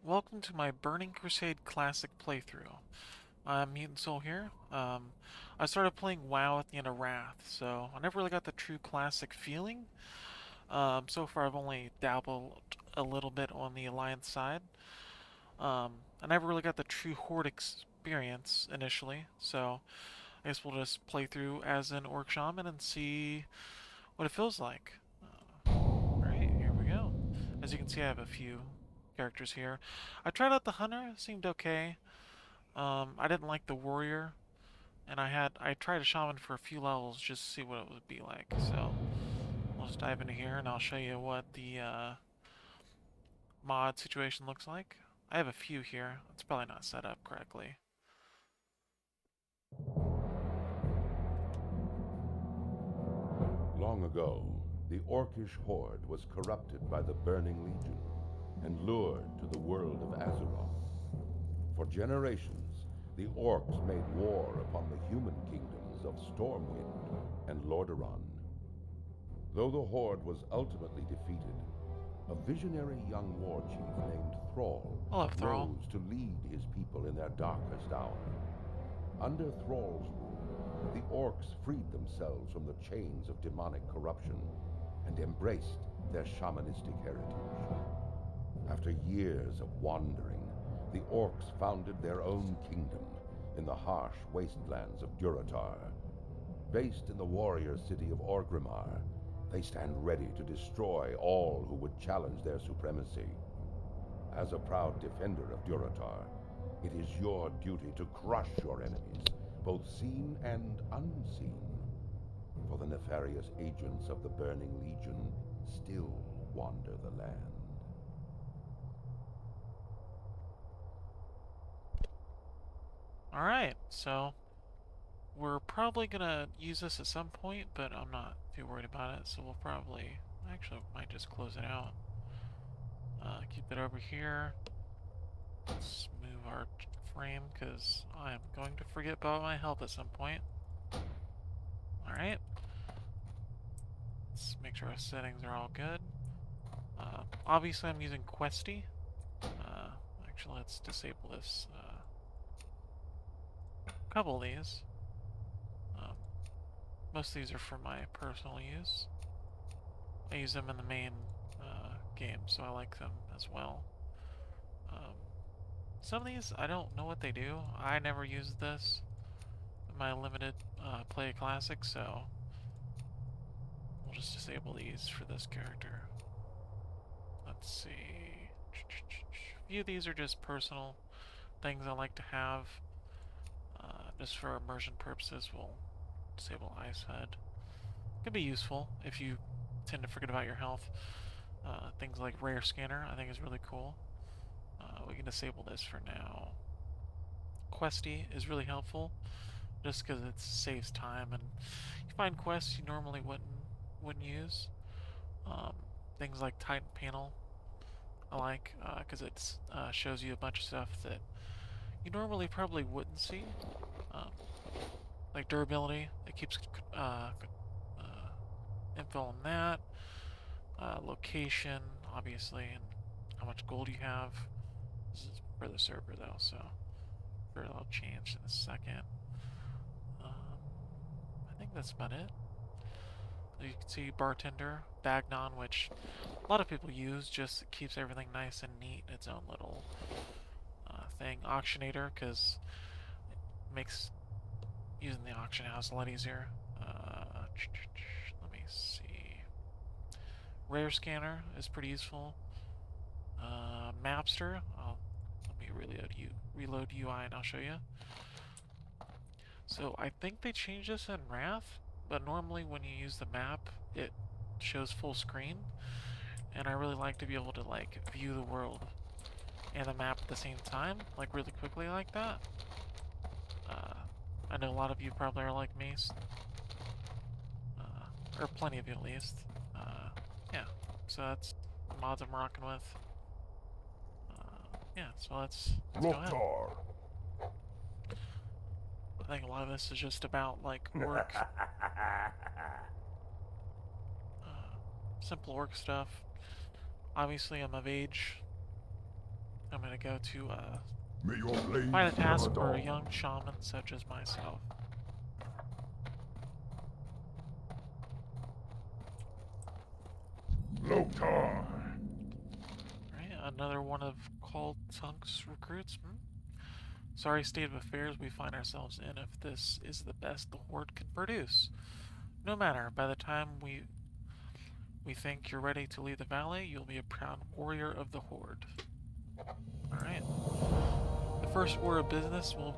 welcome to my Burning Crusade Classic playthrough. I'm Mutant Soul here. I started playing WoW at the end of Wrath, so I never really got the true classic feeling. So far I've only dabbled a little bit on the Alliance side. I never really got the true Horde experience initially, so I guess we'll just play through as an Orc Shaman and see what it feels like. Alright, here we go. As you can see, I have a few characters here. I tried out the Hunter, seemed okay. I didn't like the Warrior, and I tried a Shaman for a few levels just to see what it would be like. So we'll just dive into here, and I'll show you what the mod situation looks like. I have a few here. It's probably not set up correctly. Long ago, the Orcish horde was corrupted by the Burning Legion and lured to the world of Azeroth. For generations, the Orcs made war upon the human kingdoms of Stormwind and Lordaeron. Though the horde was ultimately defeated, a visionary young war chief named Thrall Hello, Thrall. rose to lead his people in their darkest hour. Under Thrall's rule, the Orcs freed themselves from the chains of demonic corruption and embraced their shamanistic heritage. After years of wandering, the Orcs founded their own kingdom in the harsh wastelands of Durotar. Based in the warrior city of Orgrimmar, they stand ready to destroy all who would challenge their supremacy. As a proud defender of Durotar, it is your duty to crush your enemies, both seen and unseen. For the nefarious agents of the Burning Legion still wander the land. Alright, so we're probably gonna use this at some point, but I'm not too worried about it, so we'll probably actually might just close it out. Keep it over here. Let's move our frame because I'm going to forget about my health at some point. Alright. Let's make sure our settings are all good. Obviously I'm using Questy. Actually, let's disable this. A couple of these. Most of these are for my personal use. I use them in the main game, so I like them as well. Some of these, I don't know what they do. I never used this in my limited play classic, so we'll just disable these for this character. Let's see. A few of these are just personal things I like to have. Just for immersion purposes, we'll disable Ice Head. Could be useful if you tend to forget about your health. Things like Rare Scanner, I think is really cool. We can disable this for now. Questy is really helpful, just because it saves time, and you find quests you normally wouldn't use. Things like Titan Panel, I like, because it shows you a bunch of stuff that you normally probably wouldn't see. Um, like durability, it keeps info on that. Location, obviously, and how much gold you have. This is for the server though, so that'll change in a second. I think that's about it. You can see Bartender, Bagnon, which a lot of people use, just keeps everything nice and neat in its own little thing. Auctionator, because it makes using the auction house a lot easier. Let me see. Rare Scanner is pretty useful. Mapster, let me reload UI and I'll show you. So I think they changed this in Wrath, but normally when you use the map, it shows full screen, and I really like to be able to like view the world and the map at the same time, like really quickly like that. I know a lot of you probably are like me, or plenty of you at least. Yeah, so that's the mods I'm rocking with. Yeah, so let's go ahead. I think a lot of this is just about like orc, simple orc stuff. Obviously, I'm of age. I'm gonna go to May your blade find a task never for a dawn. young shaman such as myself. Loktar. Right, another one of Call Tunk's recruits. Sorry state of affairs we find ourselves in if this is the best the Horde can produce. No matter, by the time we think you're ready to lead the valley, you'll be a proud warrior of the Horde. Alright. The first order of business will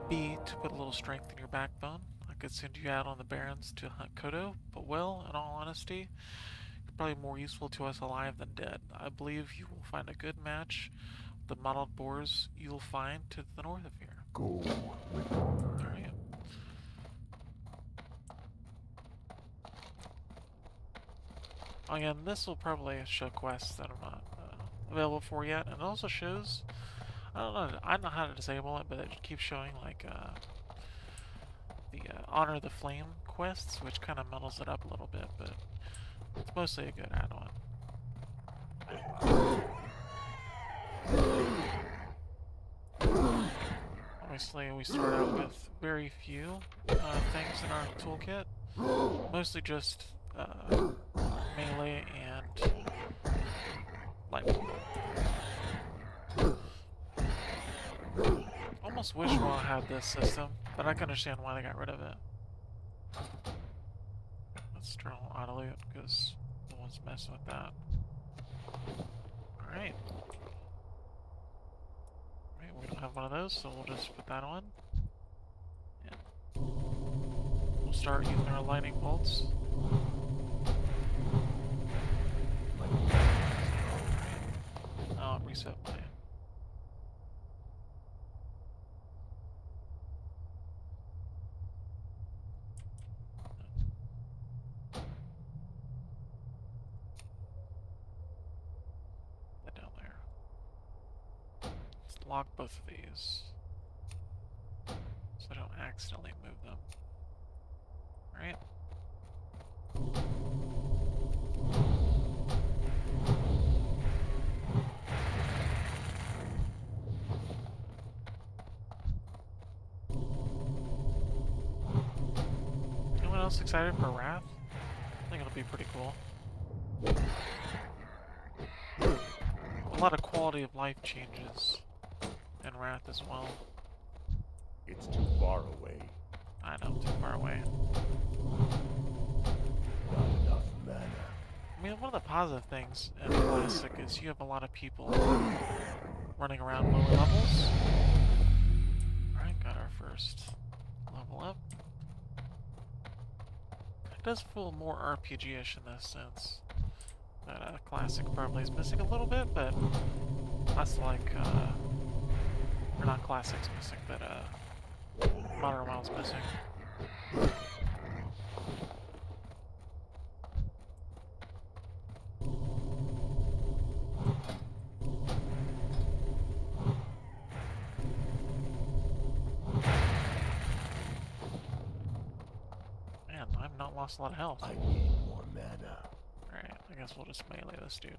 be to put a little strength in your backbone. I could send you out on the Barrens to hunt Kodo, but well, in all honesty, you're probably more useful to us alive than dead. I believe you will find a good match with the mottled boars you'll find to the north of here. Go with honor. Alright. Again, this will probably show quests that are not available for yet, and it also shows, I don't know how to disable it, but it keeps showing like the Honor the Flame quests, which kind of muddles it up a little bit, but it's mostly a good add-on. Obviously, we start out with very few things in our toolkit, mostly just melee and lightning bolt. Almost wish WoW had this system, but I can understand why they got rid of it. Let's turn on auto loot because no one's messing with that. Alright. We don't have one of those, so we'll just put that on. And we'll start using our lightning bolts. Oh, reset my. That down there. Let's lock both of these so I don't accidentally move them. Alright. Anyone else excited for Wrath? I think it'll be pretty cool. A lot of quality of life changes in Wrath as well. It's too far away. I know, too far away. Not enough mana. I mean, one of the positive things in Classic is you have a lot of people running around lower levels. Alright, got our first level up. It does feel more RPG-ish in this sense. That Classic probably is missing a little bit, but that's like, or not Classic's missing, but Modern WoW's missing. Man, I've not lost a lot of health. I need more mana. Alright, I guess we'll just melee this dude.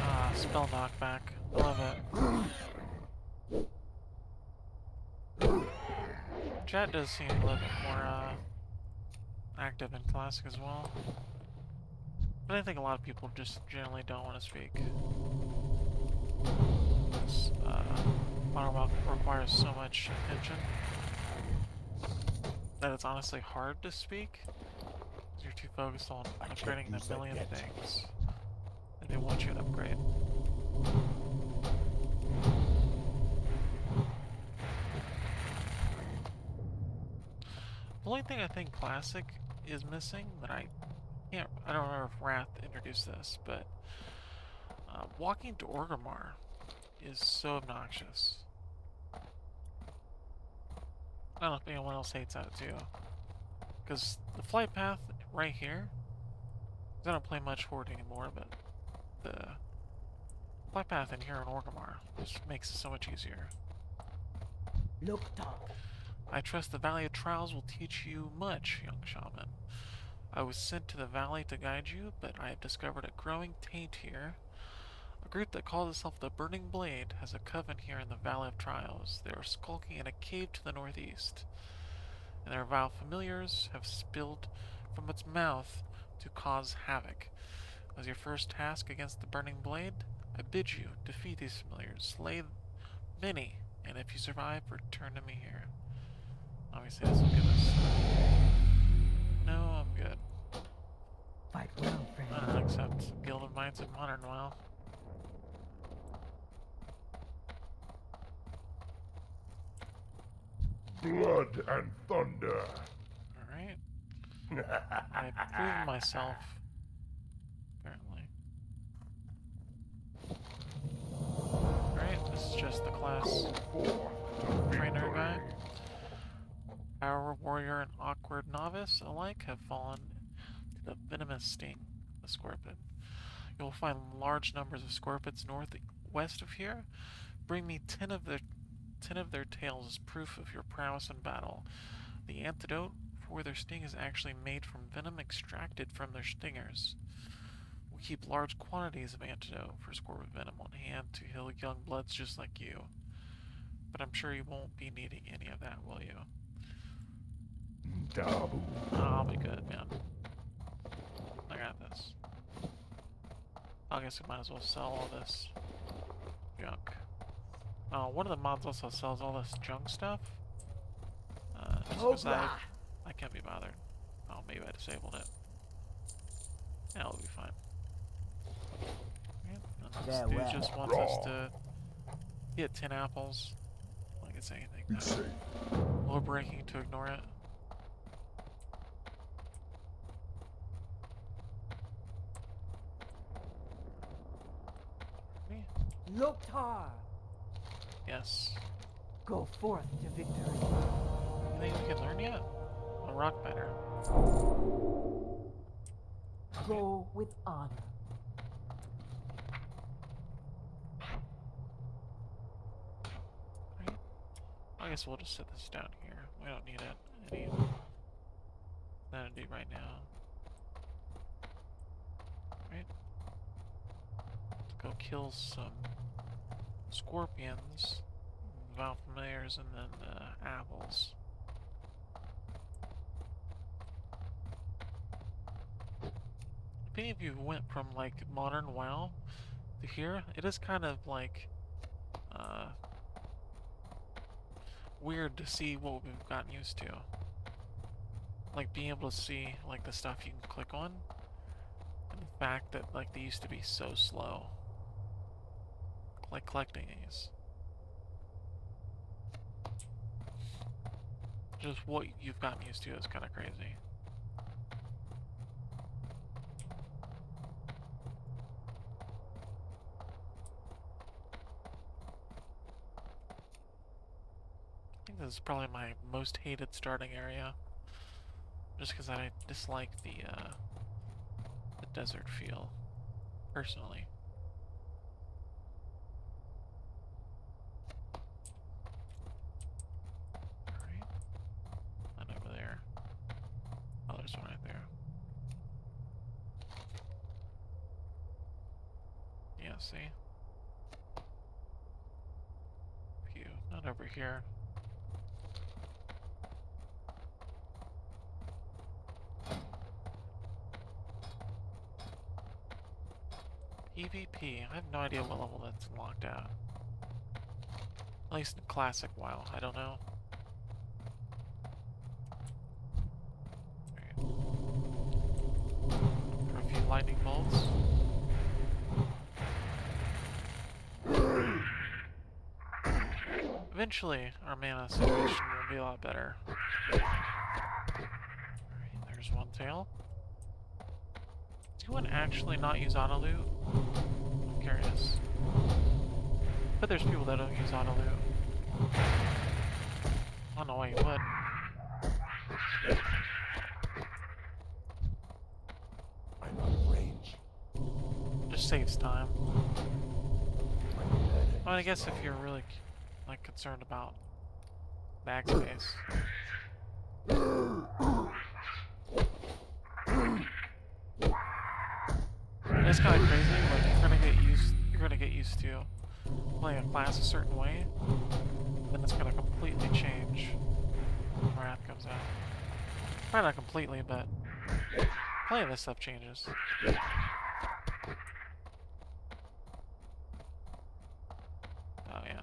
Ah, spell knockback. I love it. Chat does seem a little bit more active in Classic as well. But I think a lot of people just generally don't want to speak. Modern WoW requires so much attention that it's honestly hard to speak because you're too focused on upgrading the million things that they want you to upgrade. The only thing I think Classic is missing that I don't remember if Wrath introduced this, but walking to Orgrimmar is so obnoxious. I don't know if anyone else hates that too. Because the flight path right here, I don't play much Horde anymore, but the flight path in here in Orgrimmar just makes it so much easier. Loktar. I trust the Valley of Trials will teach you much, young shaman. I was sent to the valley to guide you, but I have discovered a growing taint here. A group that calls itself the Burning Blade has a coven here in the Valley of Trials. They are skulking in a cave to the northeast, and their vile familiars have spilled from its mouth to cause havoc. As your first task against the Burning Blade, I bid you defeat these familiars, slay many, and if you survive, return to me here. Obviously, this will give us... No, I'm good. Fight well, friend. Except Guild of Knights of Modern WoW. Blood and thunder. Alright. I've proven myself, apparently. Alright, this is just the class Go forth to trainer guy. victory. Power Warrior and Awkward Novice alike have fallen to the venomous sting of the Scorpion. You will find large numbers of Scorpions northwest of here. Bring me 10 of their tails as proof of your prowess in battle. The antidote for their sting is actually made from venom extracted from their stingers. We keep large quantities of antidote for Scorpion venom on hand to heal young bloods just like you. But I'm sure you won't be needing any of that, will you? Dabu. I'll be good, man. I got this. I guess we might as well sell all this junk. One of the mods also sells all this junk stuff. Just 'cause I can't be bothered. Oh, maybe I disabled it. Yeah, it'll be fine. Yep, and this dude just wants us to get 10 apples. Like it's anything. Be safe. Low breaking to ignore it. Me? Loktar, Yes. go forth to victory. Anything we can learn yet? A rock biter. Go with honor. Right. I guess we'll just set this down here. We don't need it. Any vanity right now. Right. Let's go kill some scorpions, vile familiars, and then apples. If any of you went from like modern WoW to here, it is kind of like weird to see what we've gotten used to. Like being able to see like the stuff you can click on, and the fact that like they used to be so slow. Like collecting these. Just what you've gotten used to is kind of crazy. I think this is probably my most hated starting area. Just because I dislike the desert feel, personally. Alright. And over there. Oh, there's one right there. Yeah, see? Phew, not over here. PvP. I have no idea what level that's locked at. At least in Classic WoW. I don't know. Alright. A few lightning bolts. Eventually, our mana situation will be a lot better. Alright, there's one tail. Does anyone actually not use auto loot? I'm curious. But there's people that don't use auto loot. I don't know why you would. I'm out of range. Just saves time. My medic Well, I is guess if low. you're really like concerned about Backspace. It's kind of crazy, but you're gonna get used to playing a class a certain way, then it's gonna completely change when Wrath comes out. Probably not completely, but playing this stuff changes. Oh yeah.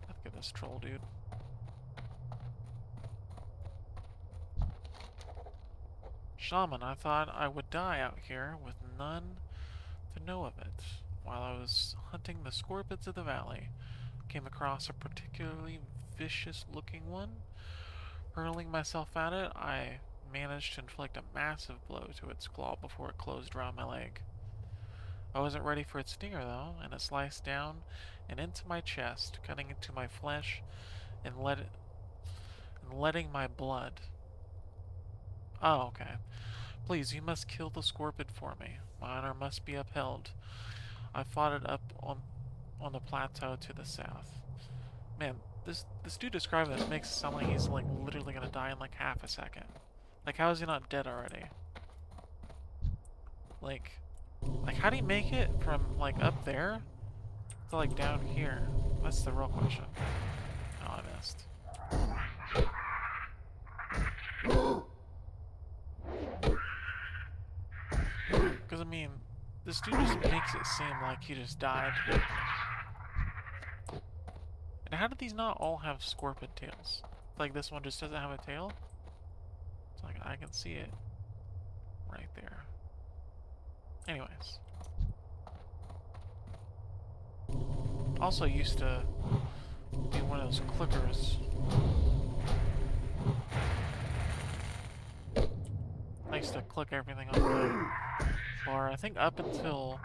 Let's get this troll dude. Shaman, I thought I would die out here with none to know of it. While I was hunting the scorpions of the valley, came across a particularly vicious looking one. Hurling myself at it, I managed to inflict a massive blow to its claw before it closed around my leg. I wasn't ready for its stinger though, and it sliced down and into my chest, cutting into my flesh and letting my blood. Oh, okay. Please, you must kill the scorpion for me. My honor must be upheld. I fought it up on the plateau to the south. Man, this dude describing this makes it sound like he's like literally gonna die in like half a second. Like, how is he not dead already? Like how do you make it from like up there to like down here? That's the real question. Oh, I missed. Because I mean, this dude just makes it seem like he just died. And how did these not all have scorpion tails? Like this one just doesn't have a tail? It's like I can see it right there. Anyways. Also used to be one of those clickers. I used to click everything on the bar. I think up until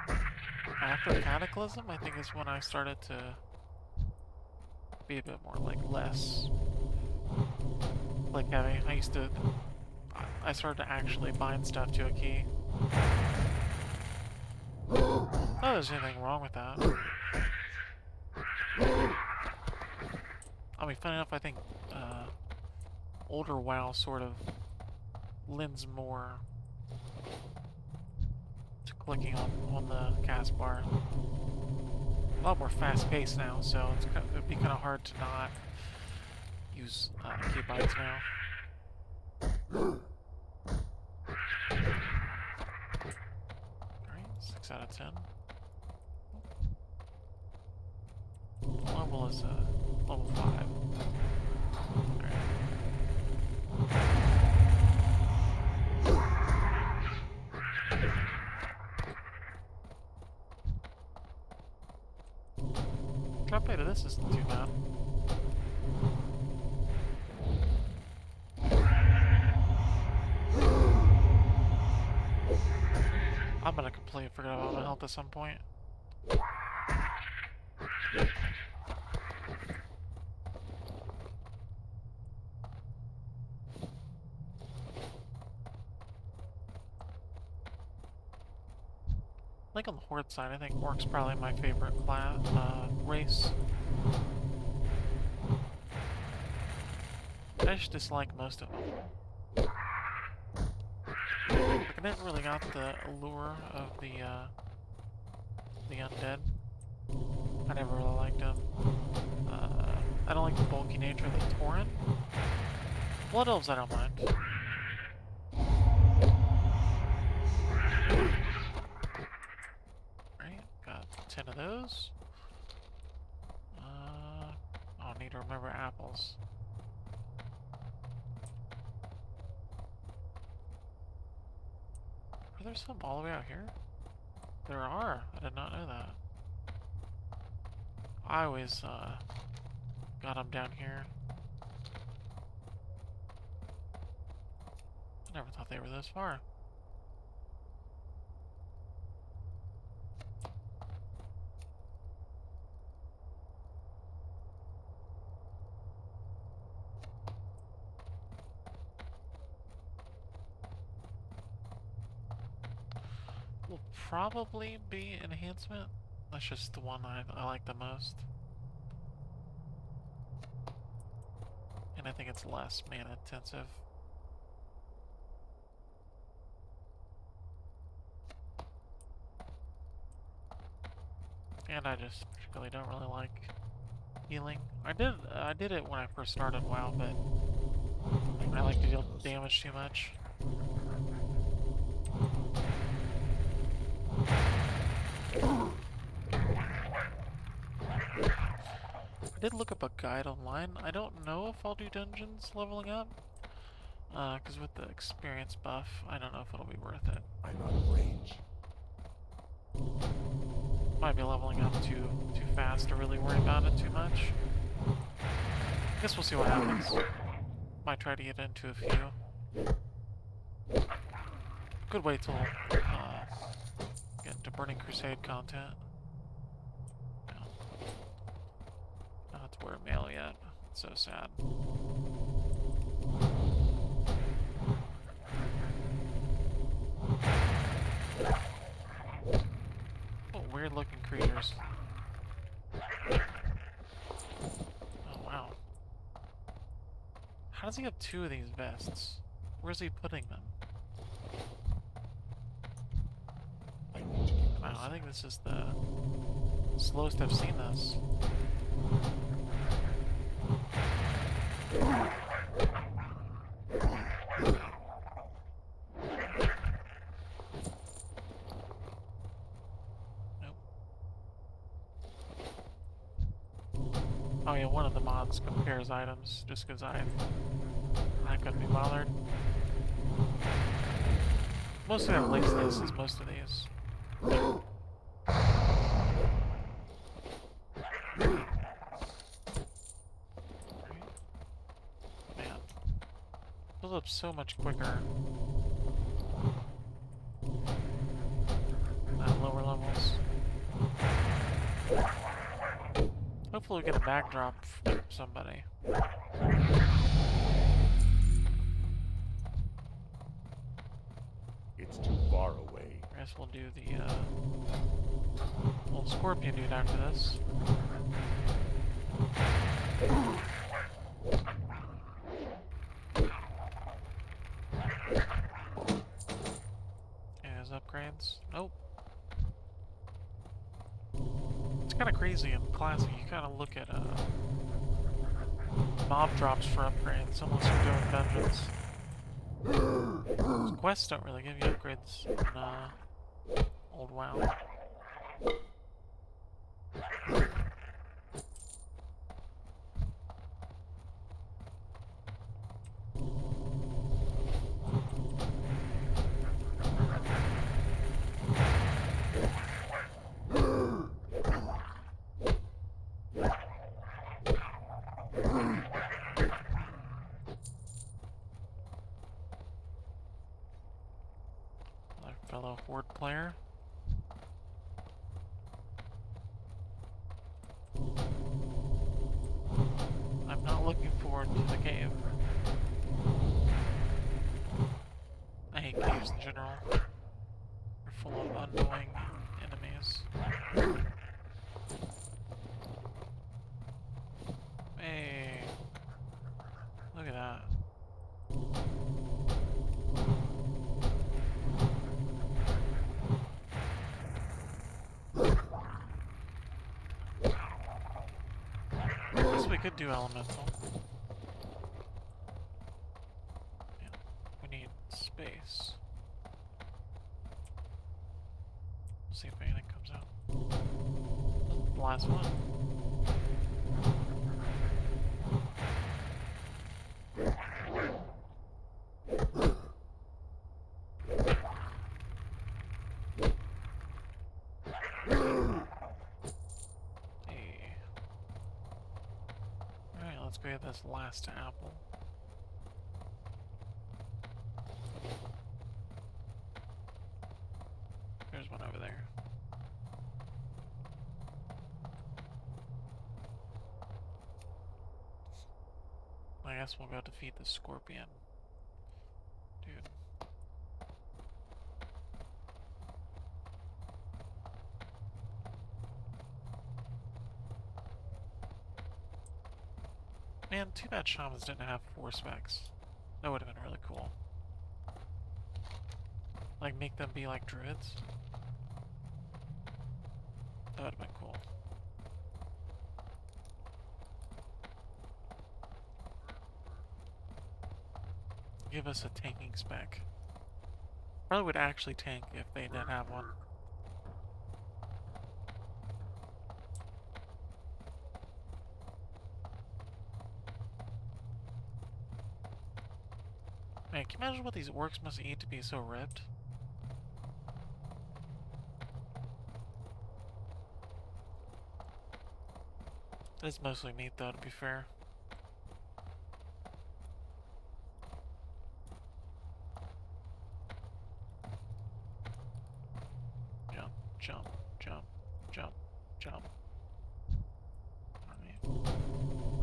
after Cataclysm, I think is when I started to be a bit more like less click heavy. I started to actually bind stuff to a key. Not that there's anything wrong with that. I mean, funny enough, I think older WoW sort of lends more to clicking on the cast bar. A lot more fast-paced now, so it'd be kind of hard to not use keybinds now. Alright, 6 out of 10. Level is level 5. Alright. Drop rate of this isn't too bad. I'm gonna completely forget about my health at some point. Like on the Horde side, I think Orc's probably my favorite class, race. I just dislike most of them. Like, I never really got the allure of the undead. I never really liked them. I don't like the bulky nature of the Tauren. Blood Elves I don't mind. Right, got 10 of those. I'll need to remember apples. Are there some all the way out here? There are. I did not know that. I always got them down here. I never thought they were this far. Will probably be enhancement. That's just the one I like the most. And I think it's less mana intensive. And I just particularly don't really like healing. I did it when I first started WoW, but I like to deal damage too much. I did look up a guide online. I don't know if I'll do dungeons leveling up. Because with the experience buff, I don't know if it'll be worth it. I'm out of range. Might be leveling up too fast to really worry about it too much. I guess we'll see what happens. Might try to get into a few. Could wait till get into Burning Crusade content. No. Not to wear mail yet. It's so sad. Oh, weird looking creatures. Oh wow. How does he have two of these vests? Where's he putting them? Wow, I think this is the slowest I've seen this. Nope. Oh yeah, one of the mods compares items just because I couldn't be bothered. Mostly I've laced this is most of these. Man. Fills up so much quicker at lower levels. Hopefully we get a backdrop from somebody. It's too far away. I guess we'll do the old scorpion dude after this. And his upgrades. Nope. It's kind of crazy in Classic. You kind of look at mob drops for upgrades unless you're doing dungeons. Quests don't really give you upgrades in old WoW. Fellow Horde player. I'm not looking forward to the cave. I hate caves in general. They're full of annoying enemies. Hey, look at that. We could do elemental. Yeah, we need space. We'll see if anything comes out. The last one. Let's go get this last apple. There's one over there. I guess we'll go defeat the scorpion. Dude. Man, too bad shamans didn't have 4 specs. That would have been really cool. Like, make them be like druids. That would have been cool. Give us a tanking spec. Probably would actually tank if they did have one. Man, can you imagine what these orcs must eat to be so ripped? It's mostly meat though, to be fair. Jump, jump, jump, jump, jump.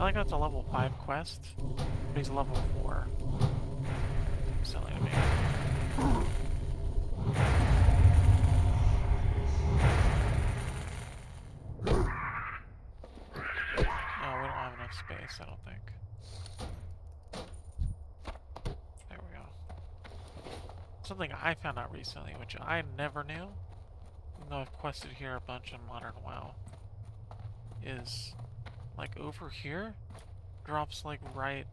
I think that's a level 5 quest, but he's level 4. Silly to me. Oh, we don't have enough space, I don't think. There we go. Something I found out recently, which I never knew, even though I've quested here a bunch in Modern WoW, is, like, over here, drops, like, right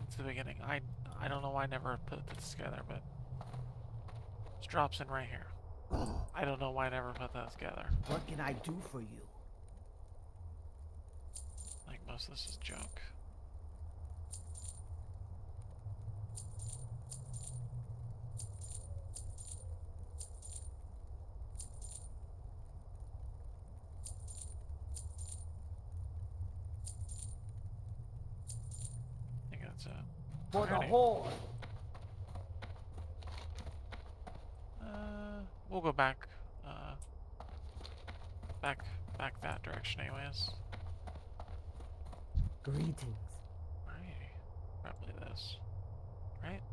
into the beginning. I don't know why I never put this together, but it drops in right here. I don't know why I never put that together. What can I do for you? Like, most of this is junk. I think that's it. For the Alrighty. horde. We'll go back, back that direction anyways. Greetings. Right. Probably this. Right?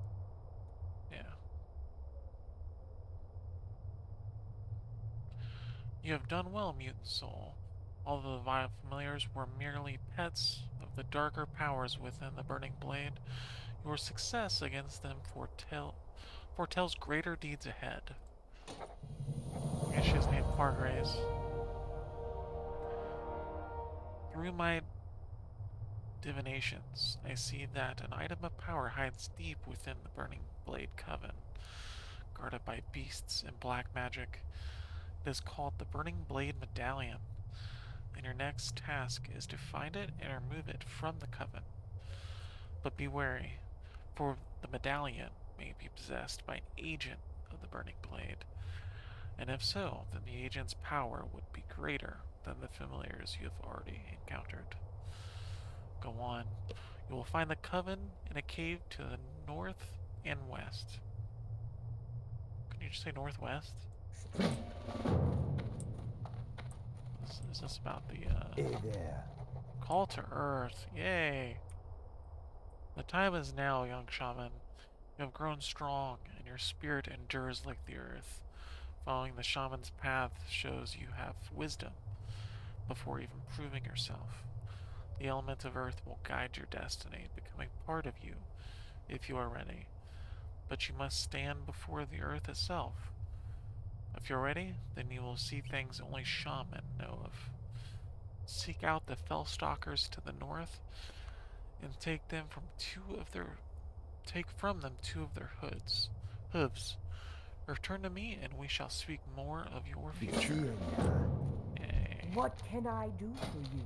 Yeah. You have done well, mutant soul. Although the vile familiars were merely pets of the darker powers within the Burning Blade, your success against them foretells greater deeds ahead. I guess she's named Fargrace. Through my divinations, I see that an item of power hides deep within the Burning Blade Coven, guarded by beasts and black magic. It is called the Burning Blade Medallion, and your next task is to find it and remove it from the Coven. But be wary, for the medallion may be possessed by an agent of the Burning Blade, and if so, then the agent's power would be greater than the familiars you have already encountered. Go on. You will find the Coven in a cave to the north and west. Can you just say northwest? Is this about the, Hey there. call to Earth? Yay! The time is now, young shaman. You have grown strong, and your spirit endures like the earth. Following the shaman's path shows you have wisdom before even proving yourself. The element of earth will guide your destiny, becoming part of you if you are ready. But you must stand before the earth itself. If you're ready, then you will see things only shaman know of. Seek out the fellstalkers to the north and take from them two of their hooves. Return to me, and we shall speak more of your future. Yay. What can I do for you?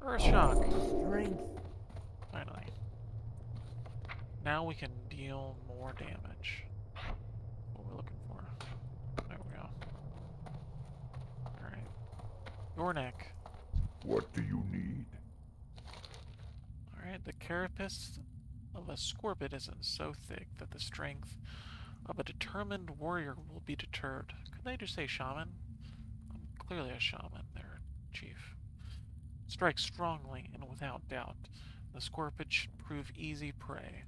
Earthshock! Strength. Finally. Now we can deal more damage. What we're looking for. There we go. Alright. Your neck. What do you need? Alright, the carapace of a scorpion isn't so thick that the strength of a determined warrior will be deterred. Could they just say shaman? I'm clearly a shaman there, chief. Strike strongly and without doubt. The scorpion should prove easy prey.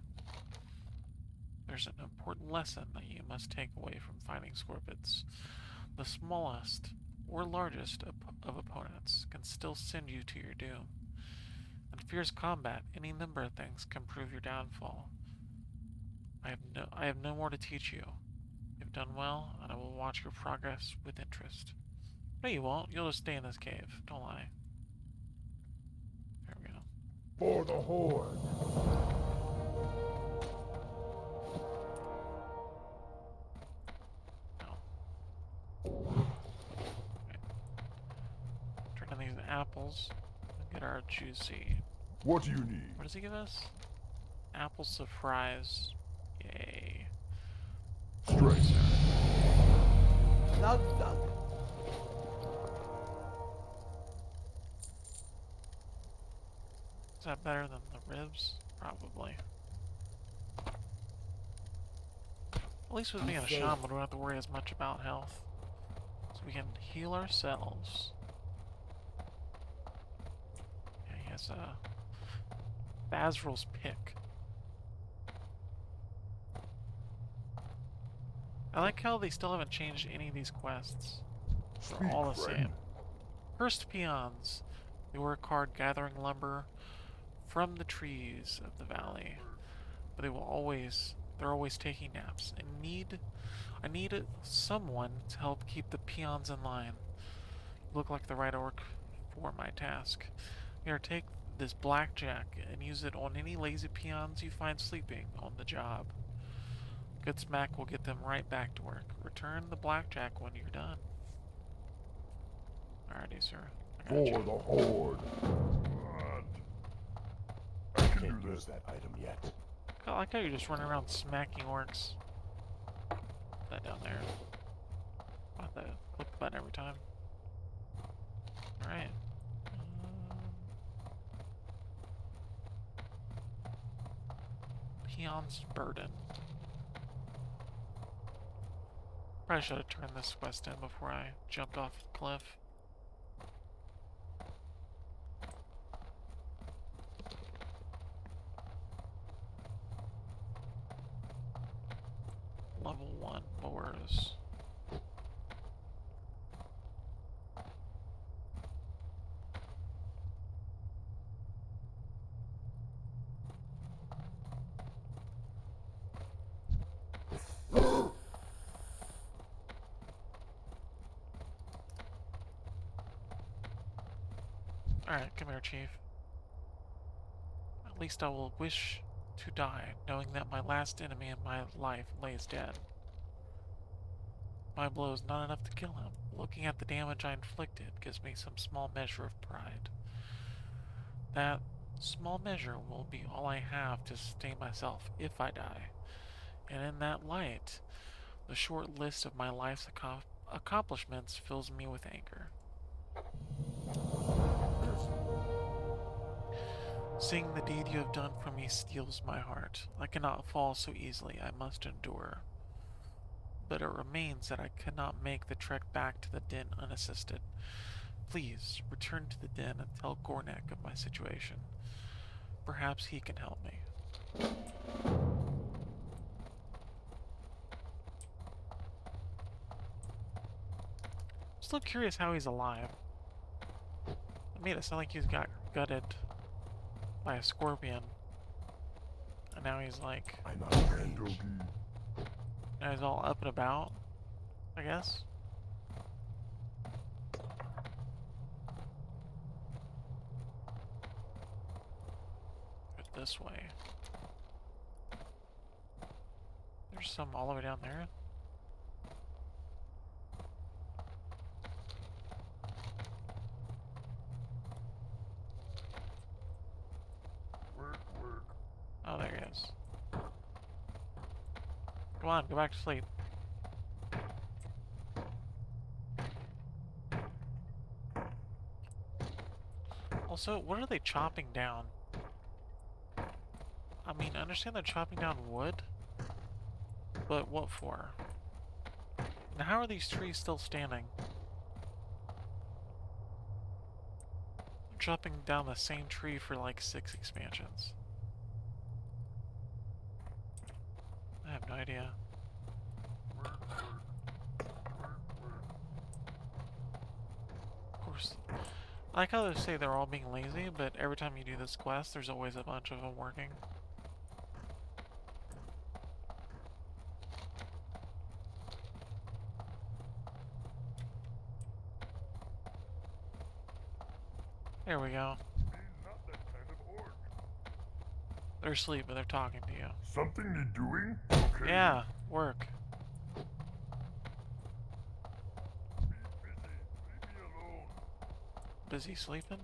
There's an important lesson that you must take away from fighting scorpions. The smallest or largest of opponents can still send you to your doom. In fierce combat, any number of things can prove your downfall. I have no more to teach you. You've done well, and I will watch your progress with interest. No, you won't. You'll just stay in this cave. Don't lie. There we go. For the Horde. No. Okay. Turn on these apples and get our juicy. What do you need? What does he give us? Apple surprise. Yay. Strength. Thug, thug. Is that better than the ribs? Probably. At least with being a shaman, we don't have to worry as much about health. So we can heal ourselves. Yeah, he has a Bazril's pick. I like how they still haven't changed any of these quests. They're Speak, all the friend. same. Cursed peons. They work hard gathering lumber from the trees of the valley, but they're always taking naps. I need someone to help keep the peons in line. You look like the right orc for my task. Here, take this blackjack and use it on any lazy peons you find sleeping on the job. Good smack will get them right back to work. Return the blackjack when you're done. Alrighty, sir. I got For you. the Horde. I can do this. That item yet. I like how you're just running around smacking orcs. Put that down there. I'll have to click the button every time. Alright. Peon's Burden. Probably should have turned this quest in before I jumped off the cliff. Level 1 boars. Alright, come here, Chief. At least I will wish to die, knowing that my last enemy in my life lays dead. My blow is not enough to kill him. Looking at the damage I inflicted gives me some small measure of pride. That small measure will be all I have to sustain myself if I die. And in that light, the short list of my life's accomplishments fills me with anger. Seeing the deed you have done for me steals my heart. I cannot fall so easily, I must endure. But it remains that I could not make the trek back to the den unassisted. Please, return to the den and tell Gornak of my situation. Perhaps he can help me. Still curious how he's alive. It made it sound like he's got gutted by a scorpion. And now he's like... I'm out of range. Now he's all up and about, I guess. Go this way. There's some all the way down there. Oh, there he is. Come on, go back to sleep. Also, what are they chopping down? I mean, I understand they're chopping down wood, but what for? And how are these trees still standing? They're chopping down the same tree for like 6 expansions. I have no idea. Of I like how they say they're all being lazy, but every time you do this quest, there's always a bunch of them working. There we go. Not that kind of orc. They're asleep, but they're talking to you. Something need doing? Okay. Yeah, work. Be busy. Leave me alone. Busy sleeping?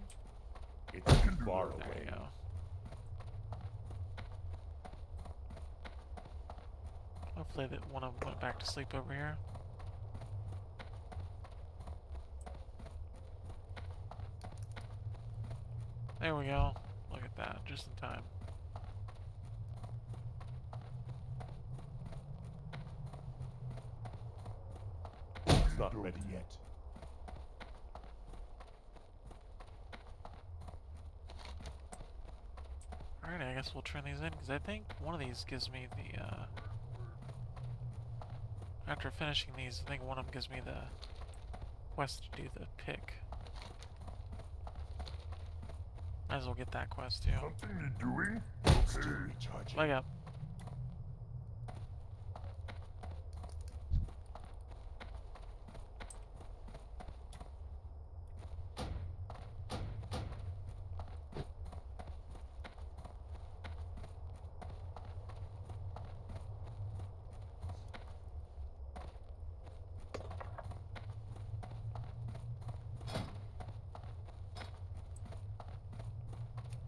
It's far There away. you go. Hopefully that one of them went back to sleep over here. There we go. Look at that, just in time. It's not ready yet. Alright, I guess we'll turn these in, because I think one of these gives me the, after finishing these, I think one of them gives me the quest to do the pick. Might as well get that quest too. Something need doing? Okay. Recharging. Wake up.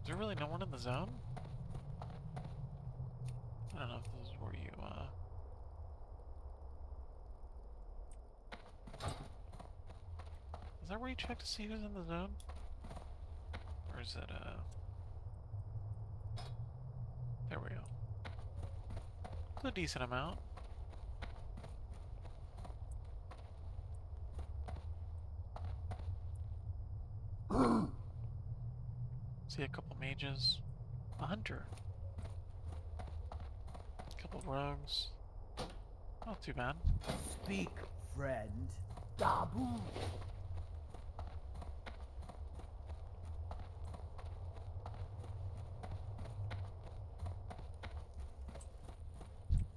Is there really no one in the zone? I don't know if this is where you, Is that where you check to see who's in the zone? Or is it, There we go. It's a decent amount. See a couple mages. A hunter. A couple rogues. Not too bad. Speak, friend. Dabu.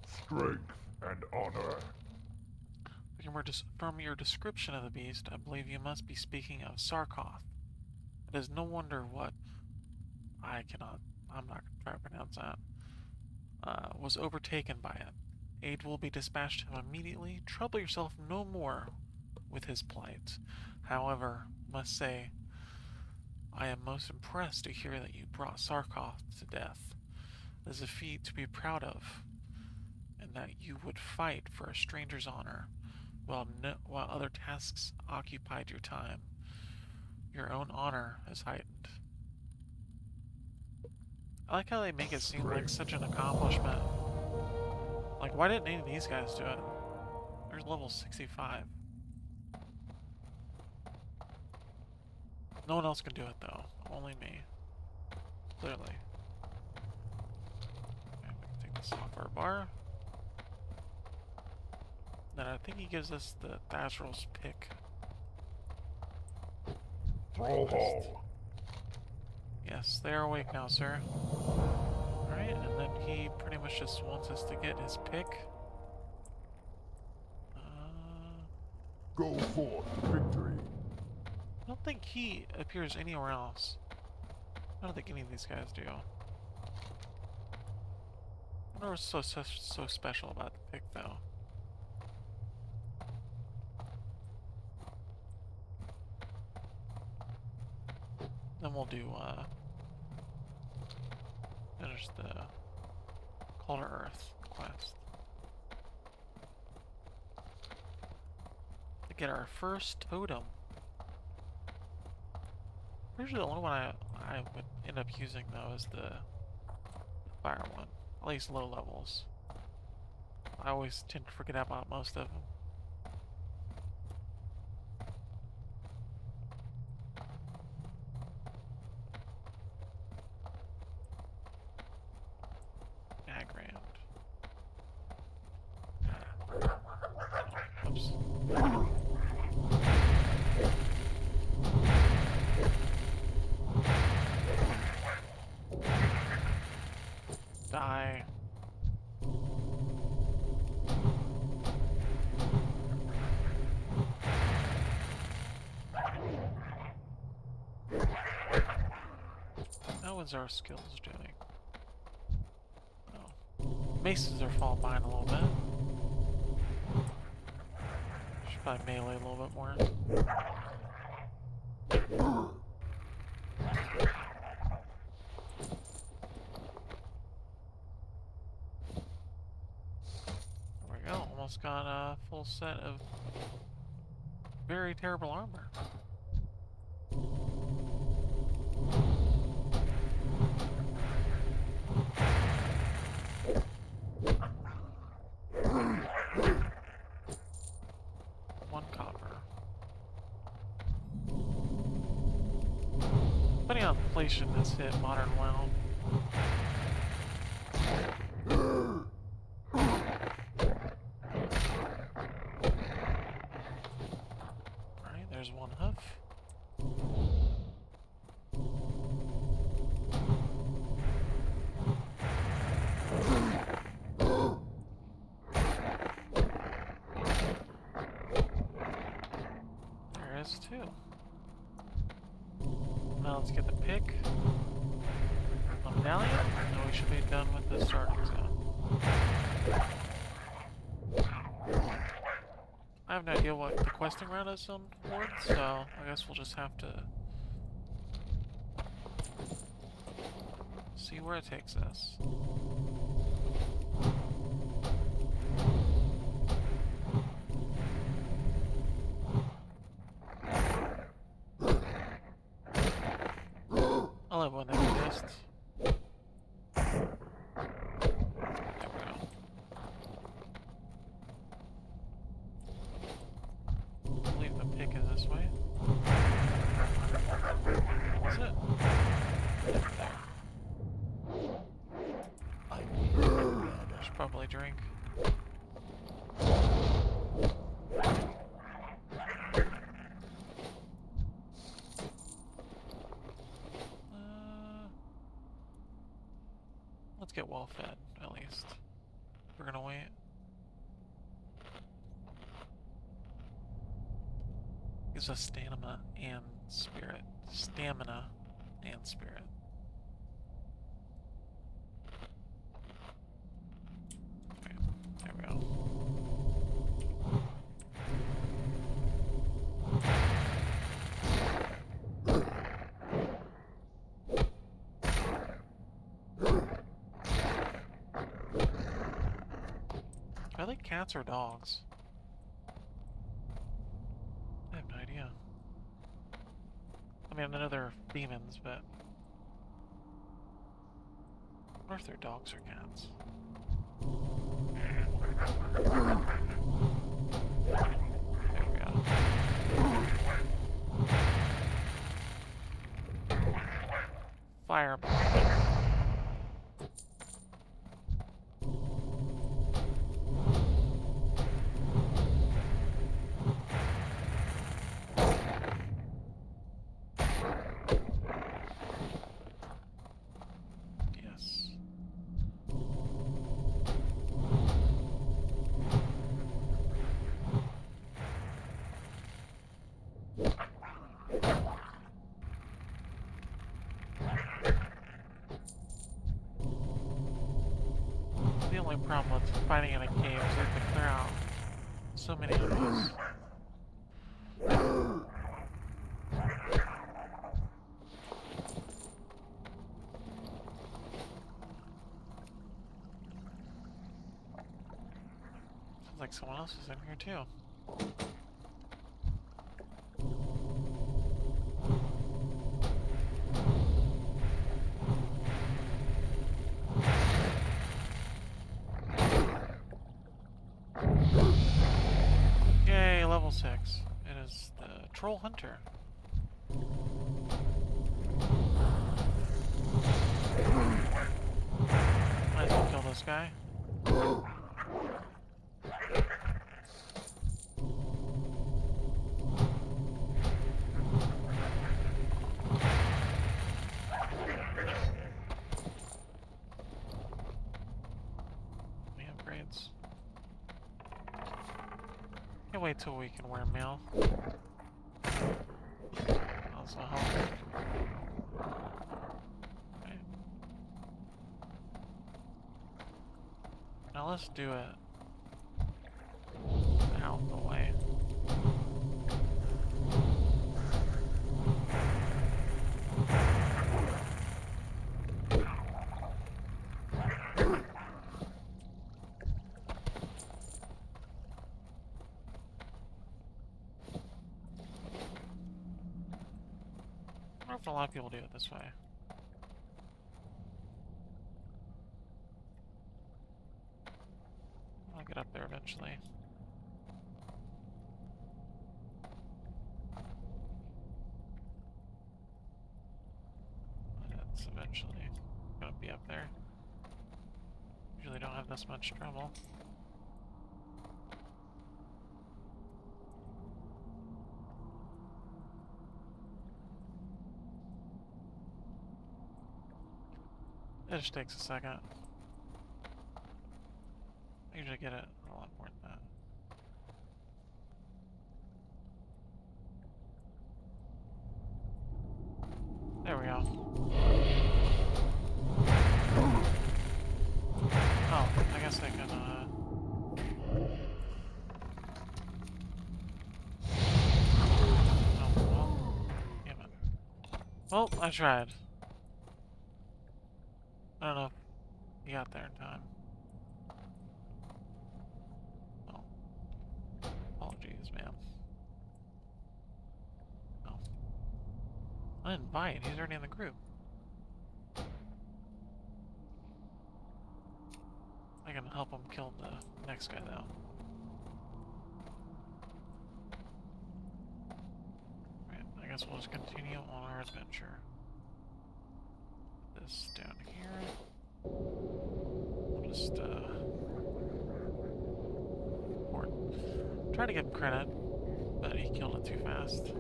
Strength and honor. From your description of the beast, I believe you must be speaking of Sarkoth. It is no wonder what I'm not gonna try to pronounce that, was overtaken by it. Aid will be dispatched to him immediately. Trouble yourself no more with his plight. However, must say, I am most impressed to hear that you brought Sarkoth to death. It is a feat to be proud of, and that you would fight for a stranger's honor, while other tasks occupied your time. Your own honor is heightened. I like how they make it seem like such an accomplishment. Like, why didn't any of these guys do it? There's level 65. No one else can do it, though. Only me. Clearly. Okay, we can take this off our bar. Then I think he gives us the Thasral's pick. Thrall Hall. Yes, they are awake now, sir. Alright, and then he pretty much just wants us to get his pick. Go forth to victory. I don't think he appears anywhere else. I don't think any of these guys do. I wonder what's so special about the pick, though. Then we'll do, finish the Call to Earth quest. To get our first totem. Usually the only one I would end up using, though, is the fire one. At least low levels. I always tend to forget about most of them. die. How is our skills doing? Oh. Maces are falling behind a little bit. Should probably melee a little bit more. There we go. Almost got a full set of very terrible armor. One copper. Funny how inflation has hit modern WoW. Alright, there's one hoof. There is two. Now let's get the pick. A medallion? No, we should be done with the starting zone. I have no idea what the questing route is on Horde, so I guess we'll just have to see where it takes us. I love when they exist. There we go. I believe the pick is this way. Is it? There. I should probably drink. Let's get well fed, at least. We're gonna wait. Gives us stamina and spirit. Stamina and spirit. Okay, there we go. Are they cats or dogs? I have no idea. I mean, I know they're demons, but I wonder if they're dogs or cats. There we go. Fireball. The only problem with fighting in a cave is you have to clear out so many enemies. Sounds like someone else is in here too. Yay, level 6. It is the Troll Hunter. Might as well kill this guy. Can't wait till we can wear mail. Also help. Okay. Now let's do it out the way. I wonder if a lot of people do it this way. I'll get up there eventually. That's eventually gonna be up there. Usually don't have this much trouble. It just takes a second. I usually get it a lot more than that. There we go. Oh, I guess I can, Oh, well, damn it. Well, I tried. I don't know if you got there in time. Oh. Apologies, man. Oh. I didn't invite, he's already in the group. I can help him kill the next guy, though. Right, I guess we'll just continue on our adventure. This down here. We'll just, report. Try to give him credit, but he killed it too fast.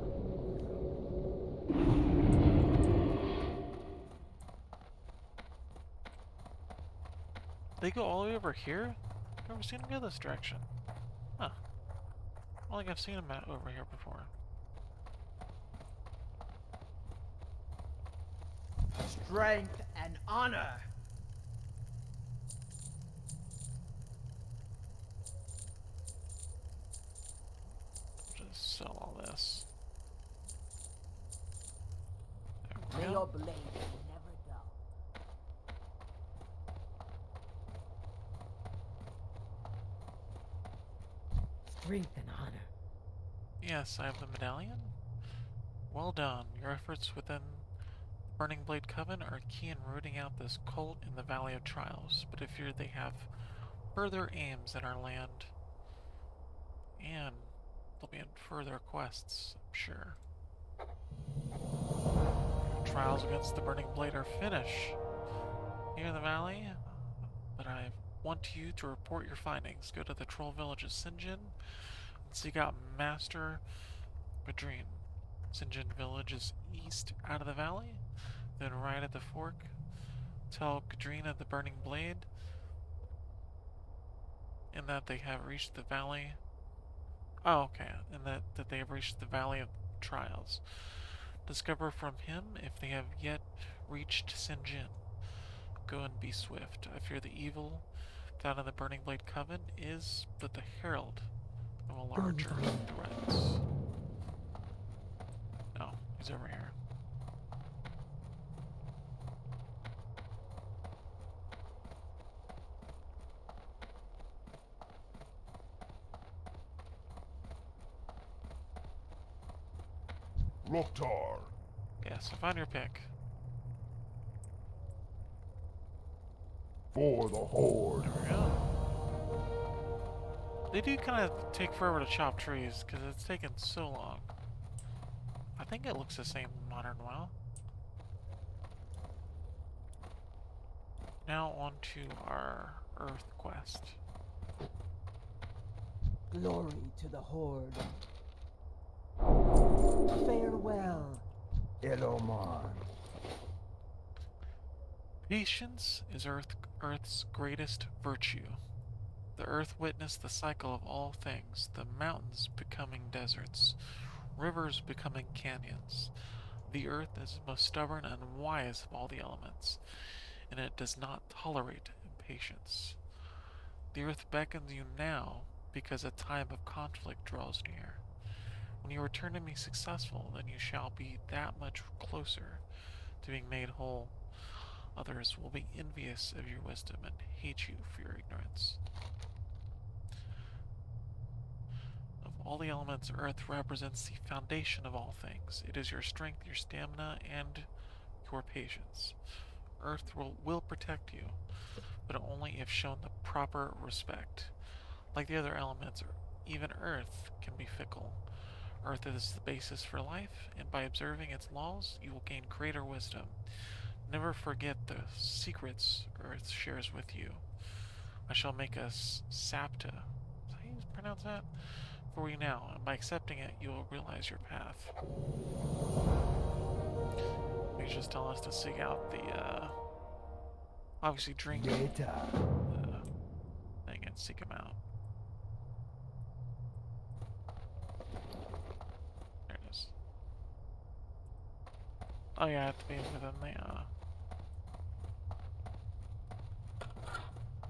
They go all the way over here? I've never seen them go this direction. Huh. I don't think I've seen them over here before. Strength and honor. Just sell all this. There May we your go. blade be never dull. Strength and honor. Yes, I have the medallion. Well done. Your efforts within Burning Blade Coven are key in rooting out this cult in the Valley of Trials, but I fear they have further aims in our land, and they'll be in further quests, I'm sure. Trials against the Burning Blade are finished here in the valley, but I want you to report your findings. Go to the troll village of Sinjin and seek out Master Badrine. Sinjin village is east out of the valley, then right at the fork. Tell Kadrina of the Burning Blade and that they have reached the valley. Oh, okay. And that they have reached the Valley of Trials. Discover from him if they have yet reached Sinjin. Go and be swift. I fear the evil found in the Burning Blade Coven is but the herald of a larger threat. No, he's over here. Loktar. Yes, I found your pick. For the Horde. There we go. They do kind of take forever to chop trees because it's taken so long. I think it looks the same in Modern WoW. Now on to our Earth quest. Glory to the Horde. Farewell. Elomar. Patience is Earth's greatest virtue. The earth witnessed the cycle of all things, the mountains becoming deserts, rivers becoming canyons. The earth is the most stubborn and wise of all the elements, and it does not tolerate impatience. The earth beckons you now because a time of conflict draws near. When you return to me successful, then you shall be that much closer to being made whole. Others will be envious of your wisdom and hate you for your ignorance. Of all the elements, earth represents the foundation of all things. It is your strength, your stamina, and your patience. Earth will protect you, but only if shown the proper respect. Like the other elements, even earth can be fickle. Earth is the basis for life, and by observing its laws, you will gain greater wisdom. Never forget the secrets Earth shares with you. I shall make a sapta. Is that how you pronounce that? For you now, and by accepting it, you will realize your path. He's just telling us to seek out the, obviously drink the thing and seek him out. There it is. Oh yeah, I have to be within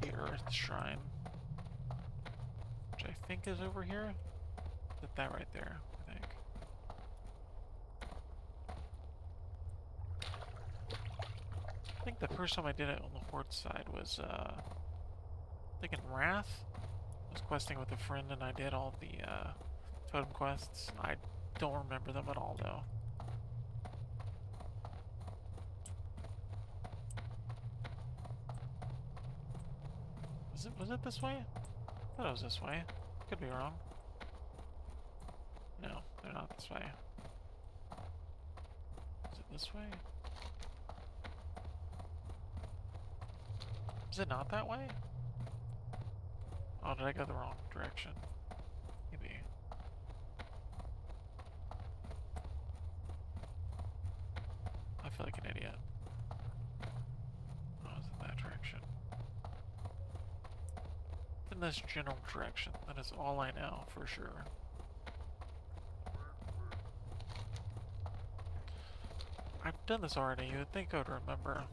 the Earth Shrine, which I think is over here. Is that right there? I think. I think the first time I did it on the Horde side was, I think in Wrath. I was questing with a friend and I did all the, totem quests. I don't remember them at all, though. Was it this way? I thought it was this way. Could be wrong. No, they're not this way. Is it this way? Is it not that way? Oh, did I go the wrong direction? Maybe. I feel like an idiot. Oh, is it that direction? In this general direction. That is all I know for sure. I've done this already. You would think I would remember.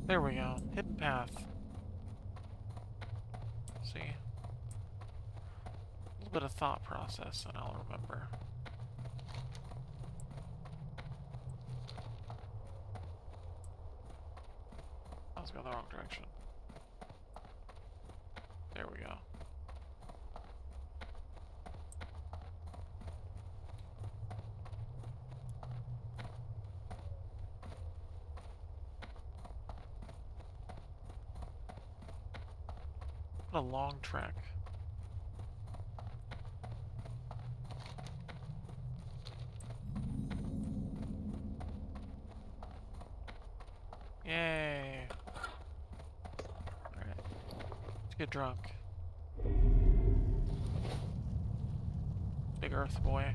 There we go. Hidden path. See? A little bit of thought process and I'll remember. I was going the wrong direction. There we go. What a long trek. Yay. Alright. Let's get drunk. Big Earth boy.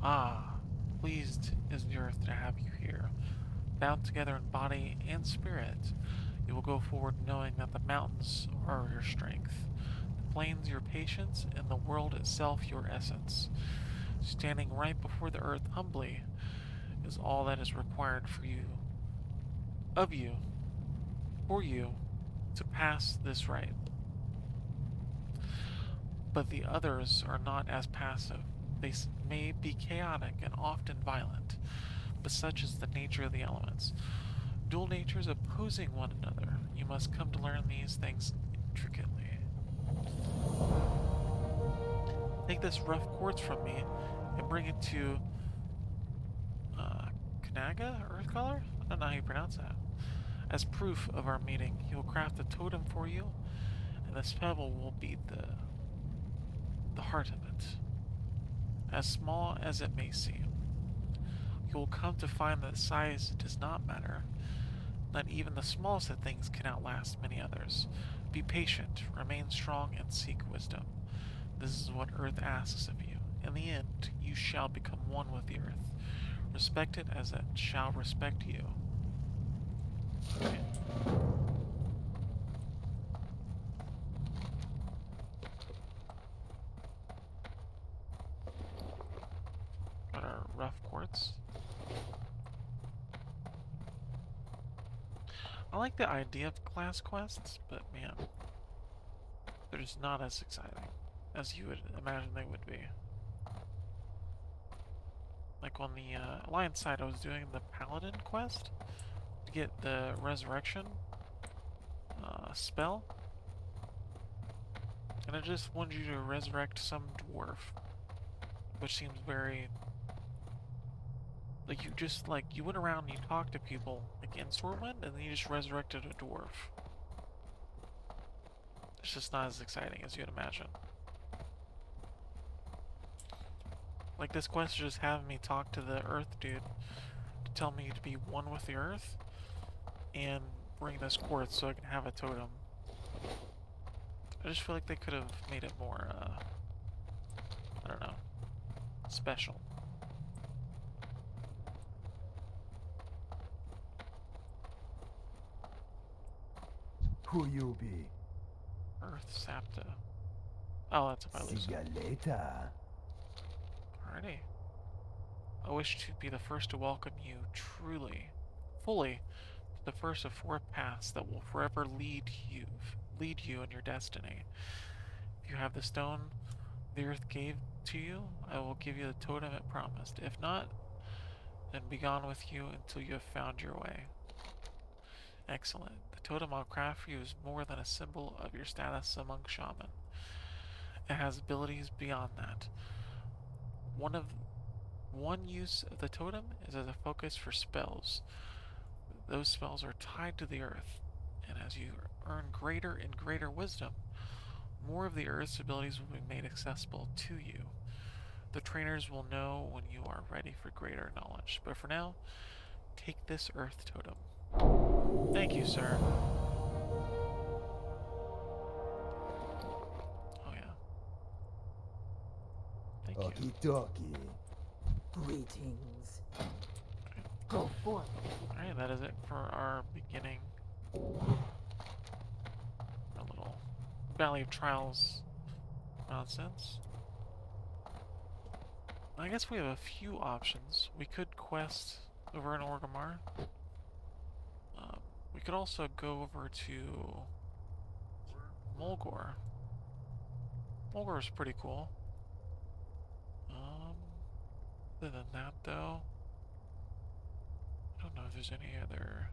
Ah, pleased is the Earth to have you here. Bound together in body and spirit, you will go forward knowing that the mountains are your strength, the plains your patience, and the world itself your essence. Standing right before the earth humbly is all that is required for you, of you, for you, to pass this rite. But the others are not as passive. They may be chaotic and often violent, but such is the nature of the elements. Dual natures opposing one another. You must come to learn these things intricately. Take this rough quartz from me and bring it to Kanaga, Earthcaller? I don't know how you pronounce that. As proof of our meeting, he will craft a totem for you, and this pebble will be the heart of it. As small as it may seem. You will come to find that size does not matter, that even the smallest of things can outlast many others. Be patient, remain strong, and seek wisdom. This is what Earth asks of you. In the end, you shall become one with the Earth. Respect it as it shall respect you. Okay. Got our rough quartz. I like the idea of class quests, but man, they're just not as exciting as you would imagine they would be. Like on the Alliance side, I was doing the Paladin quest to get the Resurrection spell, and it just wanted you to resurrect some dwarf, which seems very... Like, you went around and you talked to people, like in Stormwind, and then you just resurrected a dwarf. It's just not as exciting as you'd imagine. Like, this quest is just having me talk to the Earth dude to tell me to be one with the Earth and bring this quartz so I can have a totem. I just feel like they could have made it more, I don't know, special. Who you be? Earth Sapta. Oh, that's if I lose See ya it. later. Alrighty. I wish to be the first to welcome you truly, fully, to the first of 4 paths that will forever lead you in your destiny. If you have the stone the earth gave to you, I will give you the totem it promised. If not, then be gone with you until you have found your way. Excellent. The totem I'll craft for you is more than a symbol of your status among shaman. It has abilities beyond that. One use of the totem is as a focus for spells. Those spells are tied to the earth, and as you earn greater and greater wisdom, more of the earth's abilities will be made accessible to you. The trainers will know when you are ready for greater knowledge, but for now, take this earth totem. Thank you, sir. Oh yeah. Thank you. Okie dokie. Greetings. Go forth. Alright, that is it for our beginning. A little Valley of Trials nonsense. I guess we have a few options. We could quest over in Orgrimmar. We could also go over to Mulgore. Mulgore is pretty cool. Other than that, though, I don't know if there's any other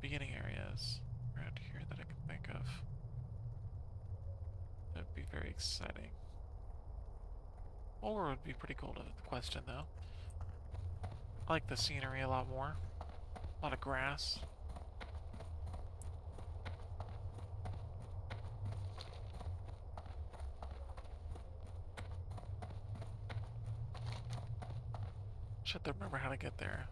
beginning areas around here that I can think of. That'd be very exciting. Mulgore would be pretty cool to question, though. I like the scenery a lot more. A lot of grass. Should have to remember how to get there.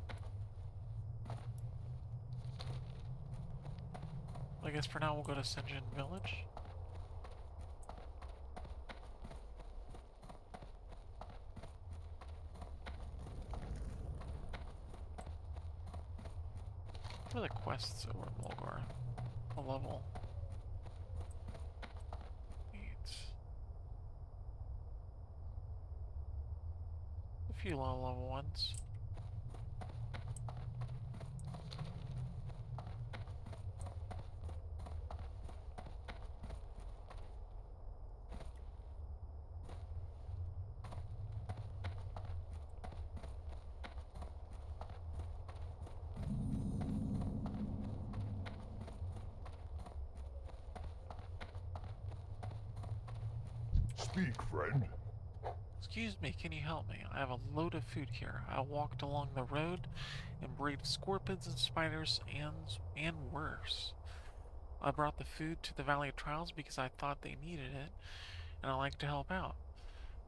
I guess for now we'll go to Sinjin Village. What are the quests over at Mulgore? A level. 8. A few low level ones. Speak, friend. Excuse me, can you help me? I have a load of food here. I walked along the road and braved scorpions and spiders and worse. I brought the food to the Valley of Trials because I thought they needed it, and I like to help out.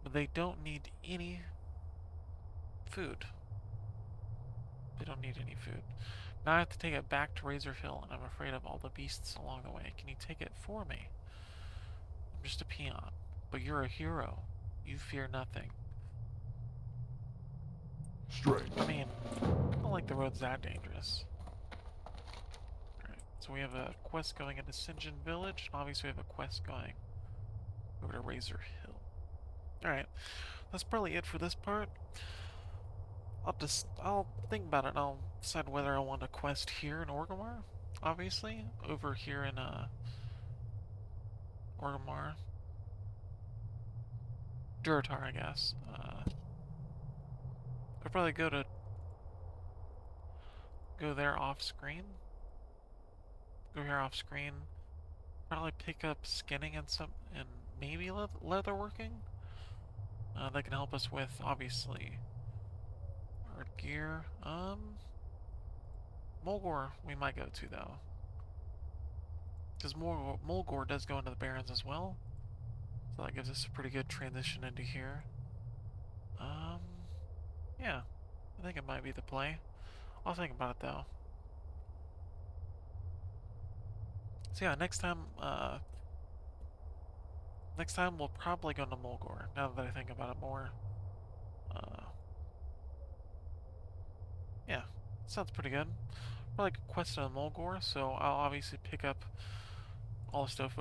But they don't need any food. They don't need any food. Now I have to take it back to Razor Hill, and I'm afraid of all the beasts along the way. Can you take it for me? I'm just a peon. But you're a hero. You fear nothing. Strength. I mean, I don't like the road's that dangerous. Alright, so we have a quest going into Sinjin Village, and obviously we have a quest going over to Razor Hill. Alright, that's probably it for this part. I'll think about it and I'll decide whether I want a quest here in Orgrimmar, obviously, over here in, Orgrimmar. Durotar, I guess. I'll probably go there off screen. Go here off screen. Probably pick up skinning and maybe leatherworking. That can help us with obviously our gear. Mulgore we might go to though, because Mulgore does go into the Barrens as well, so that gives us a pretty good transition into here. Yeah, I think it might be the play. I'll think about it though. So yeah, next time we'll probably go to Mulgore, now that I think about it more. Yeah, sounds pretty good. Probably quest in Mulgore, so I'll obviously pick up all the stuff,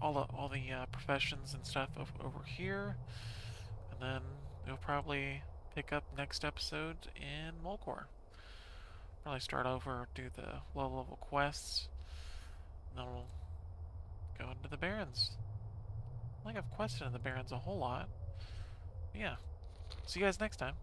all the professions and stuff over here, and then we'll probably pick up next episode in Mulgore. Probably start over, do the low-level quests, and then we'll go into the Barrens. I think I've quested in the Barrens a whole lot. But yeah. See you guys next time.